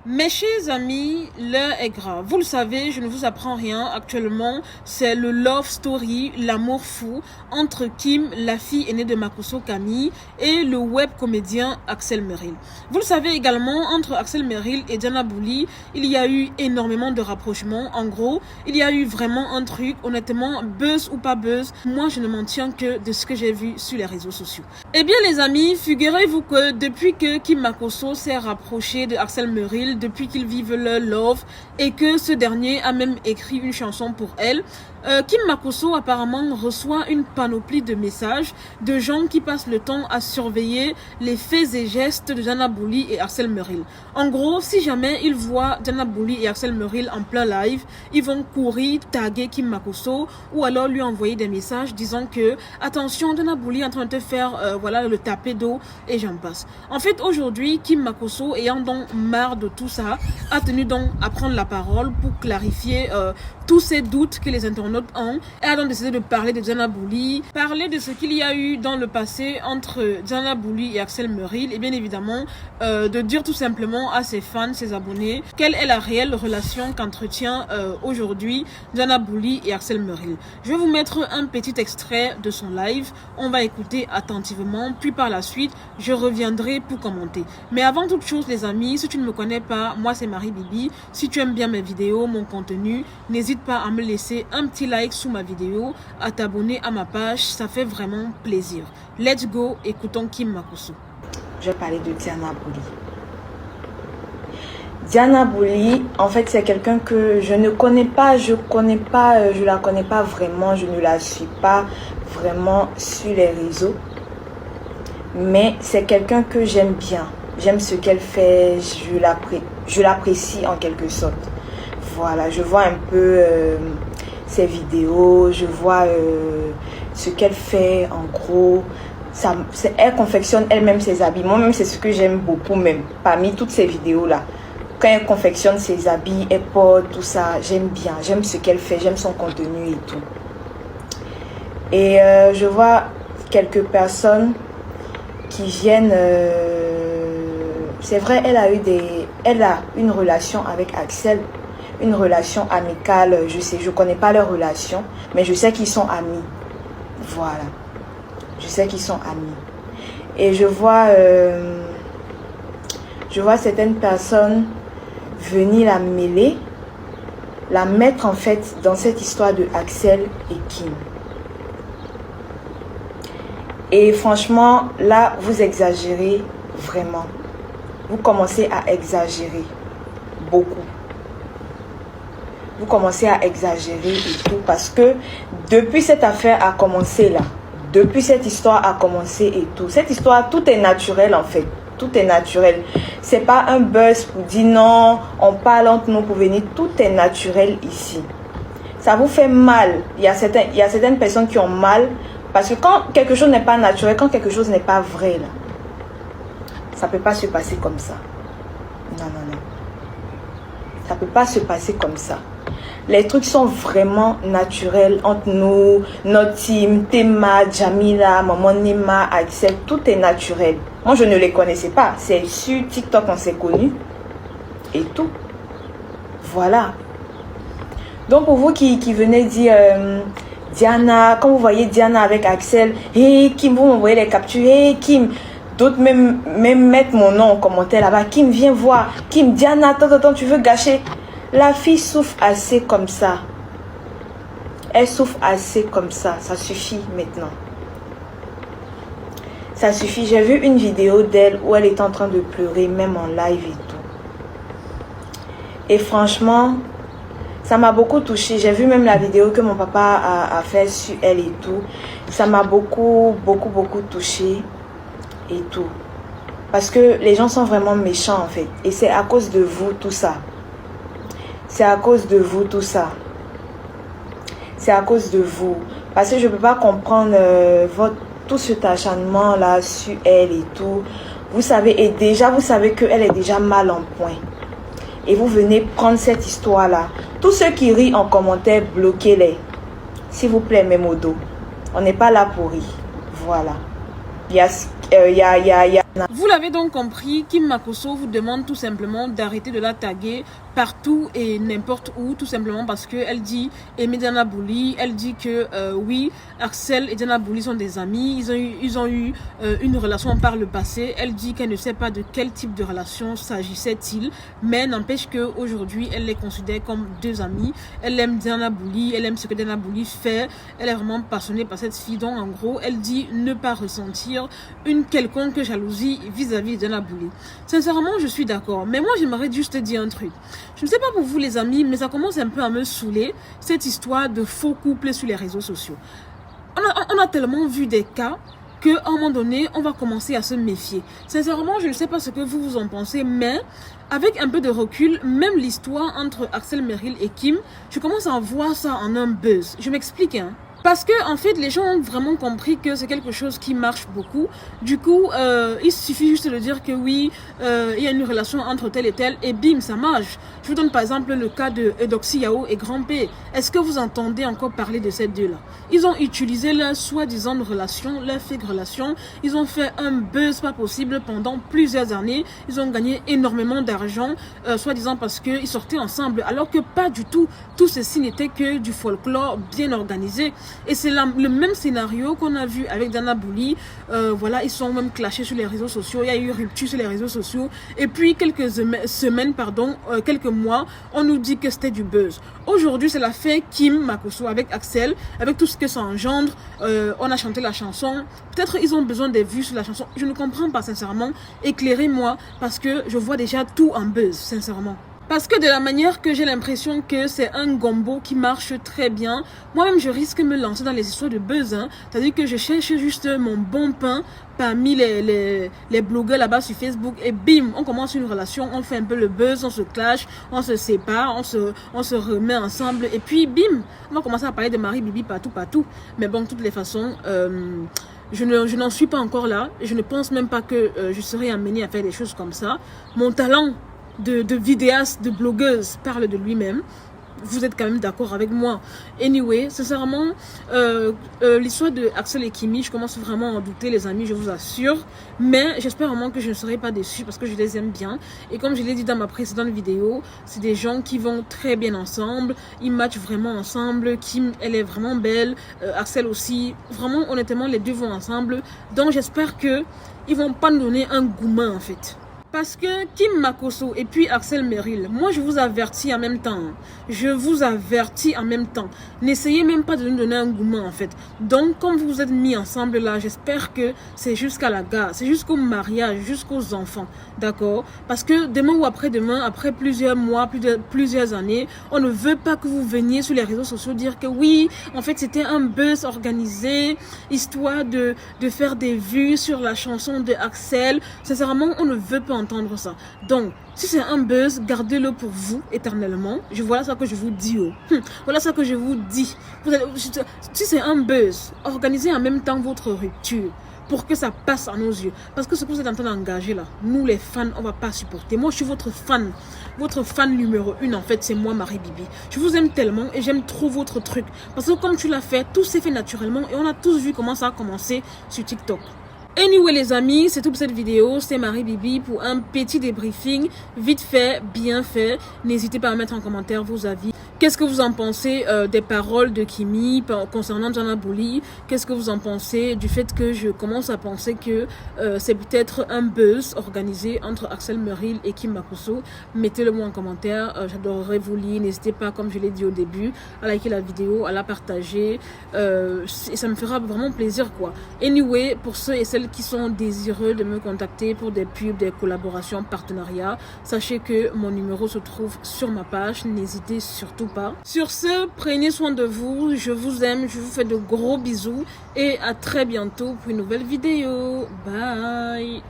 Mes chers amis, l'heure est grave. Vous le savez, je ne vous apprends rien. Actuellement, c'est le love story, l'amour fou entre Kim, la fille aînée de Makosso Camille, et le web comédien Axel Merrill. Vous le savez également, entre Axel Merrill et Diana Bouli, il y a eu énormément de rapprochements. En gros, il y a eu vraiment un truc, honnêtement, buzz ou pas buzz, moi je ne m'en tiens que de ce que j'ai vu sur les réseaux sociaux. Eh bien les amis, figurez-vous que depuis que Kim Makosso s'est rapproché de Axel Merrill, depuis qu'ils vivent leur love et que ce dernier a même écrit une chanson pour elle, Kim Makosso apparemment reçoit une panoplie de messages de gens qui passent le temps à surveiller les faits et gestes de Diana Bouli et Axel Merrill. En gros, si jamais ils voient Diana Bouli et Axel Merrill en plein live, ils vont courir, taguer Kim Makosso ou alors lui envoyer des messages disant que attention, Diana Bouli est en train de te faire voilà, le taper d'eau et j'en passe. En fait, aujourd'hui, Kim Makosso, ayant donc marre de tout ça, a tenu donc à prendre la parole pour clarifier tous ces doutes que les internautes ont, et a donc décidé de parler de Diana Bouli, parler de ce qu'il y a eu dans le passé entre Diana Bouli et Axel Merrill, et bien évidemment de dire tout simplement à ses fans, ses abonnés, quelle est la réelle relation qu'entretient aujourd'hui Diana Bouli et Axel Merrill. Je vais vous mettre un petit extrait de son live, on va écouter attentivement, puis par la suite, je reviendrai pour commenter. Mais avant toute chose les amis, si tu ne me connais pas, moi c'est Marie Bibi. Si tu aimes bien mes vidéos, mon contenu, n'hésite pas à me laisser un petit like sous ma vidéo, à t'abonner à ma page, ça fait vraiment plaisir. Let's go, écoutons Kim Makosso. Je vais parler de Diana Bouli. Diana Bouli, en fait, c'est quelqu'un que je ne connais pas, je la connais pas vraiment, je ne la suis pas vraiment sur les réseaux. Mais c'est quelqu'un que j'aime bien. J'aime ce qu'elle fait, je l'apprécie en quelque sorte. Voilà, je vois un peu ses vidéos, je vois ce qu'elle fait en gros. Elle confectionne elle-même ses habits. Moi-même, c'est ce que j'aime beaucoup même. Parmi toutes ces vidéos-là, quand elle confectionne ses habits, elle porte, tout ça, j'aime bien. J'aime ce qu'elle fait, j'aime son contenu et tout. Et je vois quelques personnes qui viennent... c'est vrai, elle a une relation avec Axel, une relation amicale. Je connais pas leur relation, mais je sais qu'ils sont amis. Voilà, je sais qu'ils sont amis. Et je vois certaines personnes venir la mêler, la mettre en fait dans cette histoire de Axel et Kim. Et franchement, là, vous exagérez vraiment. Vous commencez à exagérer beaucoup. Vous commencez à exagérer et tout parce que depuis cette affaire a commencé là, depuis cette histoire a commencé et tout, cette histoire, tout est naturel en fait. Tout est naturel. C'est pas un buzz pour dire non, on parle entre nous pour venir. Tout est naturel ici. Ça vous fait mal. Il y a certaines personnes qui ont mal parce que quand quelque chose n'est pas naturel, quand quelque chose n'est pas vrai là, ça peut pas se passer comme ça. Non, non, non. Ça peut pas se passer comme ça. Les trucs sont vraiment naturels entre nous, notre team, Théma, Jamila, Maman Nima, Axel, tout est naturel. Moi, je ne les connaissais pas. C'est sur TikTok on s'est connus. Et tout. Voilà. Donc, pour vous qui venez dire Diana, quand vous voyez Diana avec Axel, hey Kim, vous m'envoyez les captures, hey Kim, d'autres même mettre mon nom en commentaire là-bas. Kim, viens voir. Kim, Diana, attends, tu veux gâcher. La fille souffre assez comme ça. Elle souffre assez comme ça. Ça suffit maintenant. Ça suffit. J'ai vu une vidéo d'elle où elle est en train de pleurer, même en live et tout. Et franchement, ça m'a beaucoup touchée. J'ai vu même la vidéo que mon papa a fait sur elle et tout. Ça m'a beaucoup touchée et tout. Parce que les gens sont vraiment méchants en fait. Et c'est à cause de vous tout ça. C'est à cause de vous tout ça. C'est à cause de vous. Parce que je ne peux pas comprendre tout cet acharnement là sur elle et tout. Vous savez, et déjà vous savez qu'elle est déjà mal en point. Et vous venez prendre cette histoire là. Tous ceux qui rient en commentaire, bloquez-les. S'il vous plaît, mes modos. On n'est pas là pour rire. Voilà. Il y a Vous l'avez donc compris, Kim Makosso vous demande tout simplement d'arrêter de la taguer partout et n'importe où, tout simplement parce qu'elle dit aimer Diana Bouli, elle dit que oui, Axel et Diana Bouli sont des amis, ils ont eu une relation par le passé, elle dit qu'elle ne sait pas de quel type de relation s'agissait-il, mais n'empêche qu'aujourd'hui, elle les considère comme deux amis, elle aime Diana Bouli, elle aime ce que Diana Bouli fait, elle est vraiment passionnée par cette fille, donc en gros, elle dit ne pas ressentir une quelconque jalousie vis-à-vis de Diana Bouli. Sincèrement, je suis d'accord, mais moi j'aimerais juste dire un truc. Je ne sais pas pour vous les amis, mais ça commence un peu à me saouler, cette histoire de faux couples sur les réseaux sociaux. On a tellement vu des cas qu'à un moment donné, on va commencer à se méfier. Sincèrement, je ne sais pas ce que vous en pensez, mais avec un peu de recul, même l'histoire entre Axel Merrill et Kim, je commence à voir ça en un buzz. Je m'explique, hein. Parce que en fait, les gens ont vraiment compris que c'est quelque chose qui marche beaucoup. Du coup, il suffit juste de dire que oui, il y a une relation entre tel et tel, et bim, ça marche. Je vous donne par exemple le cas de Eudoxie Yao et Grand P. Est-ce que vous entendez encore parler de ces deux-là? Ils ont utilisé leur soi-disant relation, leur fake relation. Ils ont fait un buzz pas possible pendant plusieurs années. Ils ont gagné énormément d'argent, soi-disant parce qu'ils sortaient ensemble, alors que pas du tout. Tout ceci n'était que du folklore bien organisé. Et c'est le même scénario qu'on a vu avec Diana Bouli. Voilà, ils sont même clashés sur les réseaux sociaux. Il y a eu rupture sur les réseaux sociaux. Et puis quelques semaines, quelques mois, on nous dit que c'était du buzz. Aujourd'hui, c'est l'affaire Kim Makosso avec Axel, avec tout ce que ça engendre. On a chanté la chanson. Peut-être ils ont besoin des vues sur la chanson. Je ne comprends pas sincèrement. Éclairez-moi parce que je vois déjà tout en buzz, sincèrement. Parce que de la manière que j'ai l'impression que c'est un gombo qui marche très bien, moi-même je risque de me lancer dans les histoires de buzz. Hein. C'est-à-dire que je cherche juste mon bon pain parmi les blogueurs là-bas sur Facebook et bim, on commence une relation, on fait un peu le buzz, on se clash, on se sépare, on se remet ensemble et puis bim, on va commencer à parler de Marie Bibi partout. Mais bon, de toutes les façons, je n'en suis pas encore là. Je ne pense même pas que je serai amenée à faire des choses comme ça. Mon talent de vidéaste, de blogueuse parle de lui-même. Vous êtes quand même d'accord avec moi. Anyway, sincèrement, l'histoire de Axel et Kimi, je commence vraiment à en douter, les amis, je vous assure. Mais j'espère vraiment que je ne serai pas déçue parce que je les aime bien. Et comme je l'ai dit dans ma précédente vidéo, c'est des gens qui vont très bien ensemble. Ils matchent vraiment ensemble. Kim, elle est vraiment belle. Axel aussi. Vraiment, honnêtement, les deux vont ensemble. Donc, j'espère qu'ils ne vont pas nous donner un gourmand, en fait. Parce que Kim Makosso et puis Axel Merrill, moi je vous avertis en même temps. Je vous avertis en même temps. N'essayez même pas de nous donner un gourmand en fait. Donc comme vous vous êtes mis ensemble là, j'espère que c'est jusqu'à la gare, c'est jusqu'au mariage, jusqu'aux enfants. D'accord? Parce que demain ou après-demain, après plusieurs mois, plusieurs années, on ne veut pas que vous veniez sur les réseaux sociaux dire que oui, en fait c'était un buzz organisé, histoire de faire des vues sur la chanson de Axel. Sincèrement, on ne veut pas entendre ça. Donc, si c'est un buzz, gardez-le pour vous éternellement. Voilà ça que je vous dis. Voilà ça que je vous dis. Si c'est un buzz, organisez en même temps votre rupture pour que ça passe à nos yeux. Parce que ce que vous êtes en train d'engager là, nous les fans, on va pas supporter. Moi, je suis votre fan. Votre fan numéro 1, en fait, c'est moi, Marie Bibi. Je vous aime tellement et j'aime trop votre truc. Parce que comme tu l'as fait, tout s'est fait naturellement et on a tous vu comment ça a commencé sur TikTok. Anyway les amis, c'est tout pour cette vidéo, c'est Marie Bibi pour un petit débriefing, vite fait, bien fait. N'hésitez pas à mettre en commentaire vos avis. Qu'est-ce que vous en pensez des paroles de Kimi concernant Diana Bouli? Qu'est-ce que vous en pensez du fait que je commence à penser que c'est peut-être un buzz organisé entre Axel Merrill et Kim Makosso? Mettez-le moi en commentaire, j'adorerais vous lire. N'hésitez pas, comme je l'ai dit au début, à liker la vidéo, à la partager. Et ça me fera vraiment plaisir quoi. Anyway, pour ceux et celles qui sont désireux de me contacter pour des pubs, des collaborations, partenariats, sachez que mon numéro se trouve sur ma page, n'hésitez surtout pas. Sur ce, prenez soin de vous, je vous aime, je vous fais de gros bisous et à très bientôt pour une nouvelle vidéo. Bye.